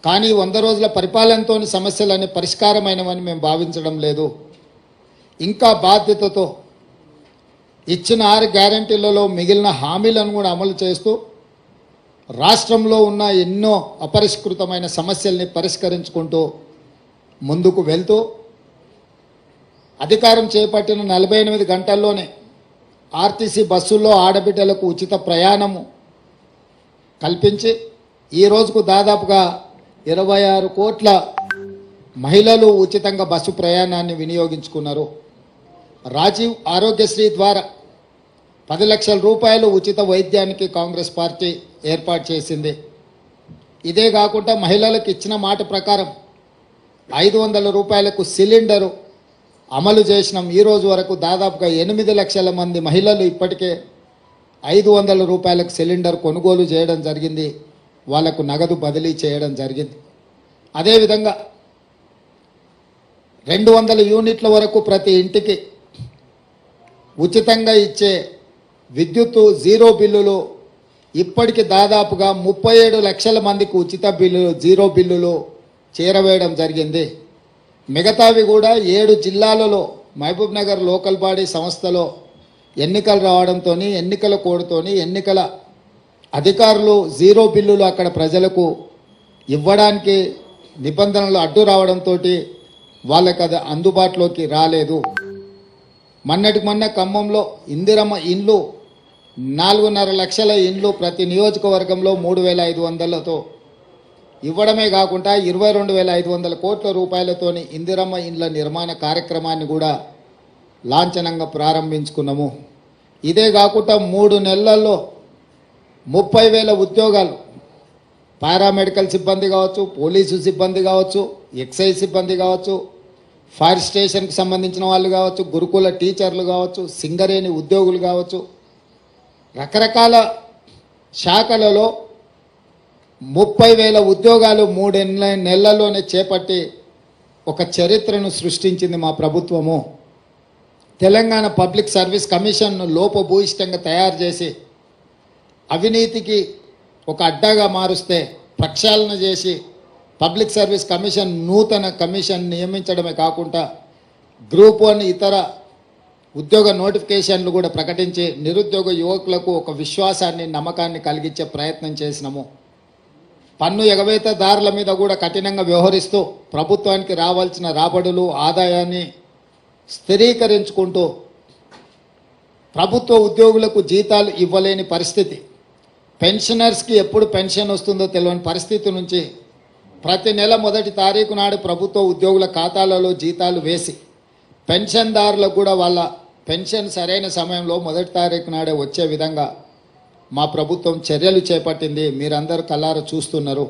కానీ 100 రోజుల పరిపాలనతోని సమస్యలన్నీ పరిష్కారమైనవని మేము భావించడం లేదు. ఇంకా బాధ్యతతో ఇచ్చిన 6 గ్యారెంటీలలో మిగిలిన హామీలను కూడా అమలు చేస్తూ రాష్ట్రంలో ఉన్న ఎన్నో అపరిష్కృతమైన సమస్యల్ని పరిష్కరించుకుంటూ ముందుకు వెళ్తూ అధికారం చేపట్టిన 48 గంటల్లోనే ఆర్టీసీ బస్సుల్లో ఆడబిడ్డలకు ఉచిత ప్రయాణము కల్పించి ఈ రోజుకు దాదాపుగా 26 కోట్ల మహిళలు ఉచితంగా బస్సు ప్రయాణాన్ని వినియోగించుకున్నారు. రాజీవ్ ఆరోగ్యశ్రీ ద్వారా 10 లక్షల రూపాయలు ఉచిత వైద్యానికి కాంగ్రెస్ పార్టీ ఏర్పాటు చేసింది. ఇదే కాకుండా మహిళలకు ఇచ్చిన మాట ప్రకారం 500 రూపాయలకు సిలిండరు అమలు చేసినాం. ఈ రోజు వరకు దాదాపుగా 8 లక్షల మంది మహిళలు ఇప్పటికే 500 రూపాయలకు సిలిండర్ కొనుగోలు చేయడం జరిగింది. వాళ్లకు నగదు బదిలీ చేయడం జరిగింది. అదేవిధంగా 200 యూనిట్ల వరకు ప్రతి ఇంటికి ఉచితంగా ఇచ్చే విద్యుత్తు జీరో బిల్లులు ఇప్పటికి దాదాపుగా 37 లక్షల మందికి ఉచిత బిల్లులు జీరో బిల్లులు చేరవేయడం జరిగింది. మిగతావి కూడా 7 జిల్లాలలో మహబూబ్ నగర్ లోకల్ బాడీ సంస్థలో ఎన్నికలు రావడంతో ఎన్నికల కోడ్తోని ఎన్నికల అధికారులు జీరో బిల్లులు అక్కడ ప్రజలకు ఇవ్వడానికి నిబంధనలు అడ్డు రావడంతో వాళ్ళకి అది అందుబాటులోకి రాలేదు. మొన్నటికి మొన్న ఖమ్మంలో ఇందిరమ్మ ఇండ్లు 4.5 లక్షల ఇండ్లు ప్రతి నియోజకవర్గంలో 3,500లతో ఇవ్వడమే కాకుండా 22,500 కోట్ల రూపాయలతోని ఇందిరమ్మ ఇండ్ల నిర్మాణ కార్యక్రమాన్ని కూడా లాంఛనంగా ప్రారంభించుకున్నాము. ఇదే కాకుండా 3 నెలల్లో 30,000 ఉద్యోగాలు పారామెడికల్ సిబ్బంది కావచ్చు, పోలీసు సిబ్బంది కావచ్చు, ఎక్సైజ్ సిబ్బంది కావచ్చు, ఫైర్ స్టేషన్కి సంబంధించిన వాళ్ళు కావచ్చు, గురుకుల టీచర్లు కావచ్చు, సింగరేణి ఉద్యోగులు కావచ్చు, రకరకాల శాఖలలో 30,000 ఉద్యోగాలు 3 నెలల్లోనే చేపట్టి ఒక చరిత్రను సృష్టించింది మా ప్రభుత్వము. తెలంగాణ పబ్లిక్ సర్వీస్ కమిషన్ను లోపభూయిష్టంగా తయారు చేసి అవినీతికి ఒక అడ్డాగా మారుస్తే ప్రక్షాళన చేసి పబ్లిక్ సర్వీస్ కమిషన్ నూతన కమిషన్ నియమించడమే కాకుండా గ్రూప్ 1 ఇతర ఉద్యోగ నోటిఫికేషన్లు కూడా ప్రకటించి నిరుద్యోగ యువకులకు ఒక విశ్వాసాన్ని నమ్మకాన్ని కలిగించే ప్రయత్నం చేసినాము. పన్ను ఎగవేతదారుల మీద కూడా కఠినంగా వ్యవహరిస్తూ ప్రభుత్వానికి రావాల్సిన రాబడులు ఆదాయాన్ని స్థిరీకరించుకుంటూ ప్రభుత్వ ఉద్యోగులకు జీతాలు ఇవ్వలేని పరిస్థితి, పెన్షనర్స్కి ఎప్పుడు పెన్షన్ వస్తుందో తెలియని పరిస్థితి నుంచి ప్రతి నెల 1వ తారీఖు నాడు ప్రభుత్వ ఉద్యోగుల ఖాతాలలో జీతాలు వేసి పెన్షన్దారులకు కూడా వాళ్ళ పెన్షన్ సరైన సమయంలో 1వ తారీఖు నాడే వచ్చే విధంగా మా ప్రభుత్వం చర్యలు చేపట్టింది. మీరందరూ కళ్ళారా చూస్తున్నారు.